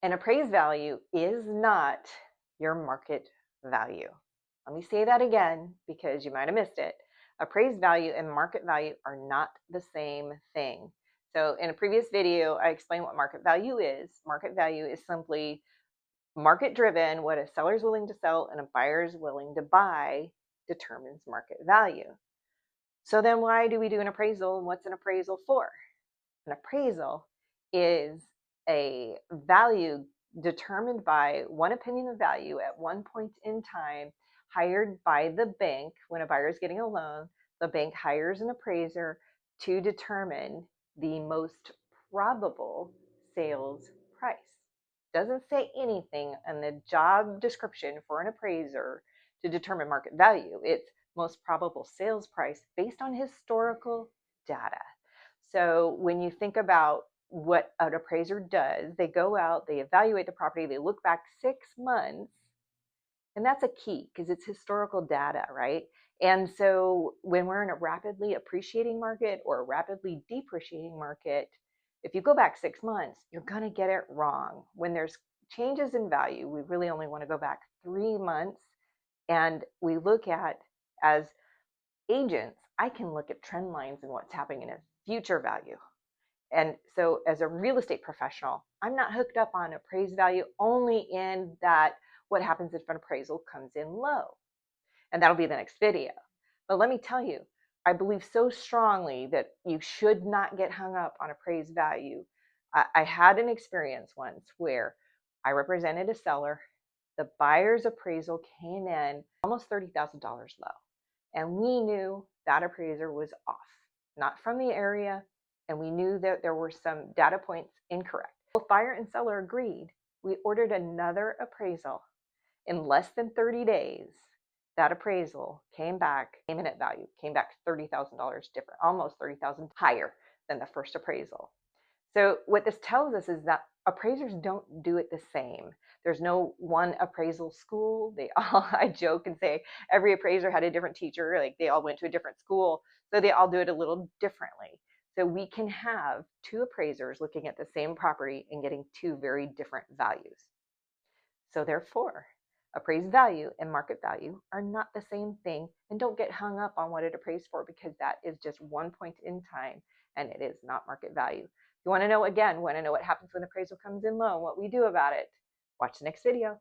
An appraised value is not your market value. Let me say that again because you might have missed it. Appraised value and market value are not the same thing. So in a previous video, I explained what market value is. Market value is simply market driven. What a seller is willing to sell and a buyer is willing to buy determines market value. So then why do we do an appraisal, and what's an appraisal for? An appraisal is a value determined by one opinion of value at one point in time, hired by the bank. When a buyer is getting a loan, the bank hires an appraiser to determine the most probable sales price. Doesn't say anything in the job description for an appraiser to determine market value. It's most probable sales price based on historical data. So when you think about what an appraiser does, they go out, they evaluate the property, they look back 6 months, and that's a key because it's historical data, right? And so when we're in a rapidly appreciating market or a rapidly depreciating market, if you go back 6 months, you're going to get it wrong. When there's changes in value, we really only want to go back 3 months. And we look at, as agents, I can look at trend lines and what's happening in a future value. And so as a real estate professional, I'm not hooked up on appraised value only in that what happens if an appraisal comes in low. And that'll be the next video. But let me tell you, I believe so strongly that you should not get hung up on appraised value. I had an experience once where I represented a seller. The buyer's appraisal came in almost $30,000 low. And we knew that appraiser was off, not from the area, and we knew that there were some data points incorrect. Both buyer and seller agreed. We ordered another appraisal. In less than 30 days, that appraisal came in at value, came back $30,000 different, almost $30,000 higher than the first appraisal. So what this tells us is that appraisers don't do it the same. There's no one appraisal school. They all, I joke and say, every appraiser had a different teacher, like they all went to a different school, so they all do it a little differently. So we can have two appraisers looking at the same property and getting two very different values. So therefore, appraised value and market value are not the same thing, and don't get hung up on what it appraised for because that is just one point in time and it is not market value. If you want to know, again, want to know what happens when the appraisal comes in low and what we do about it, watch the next video.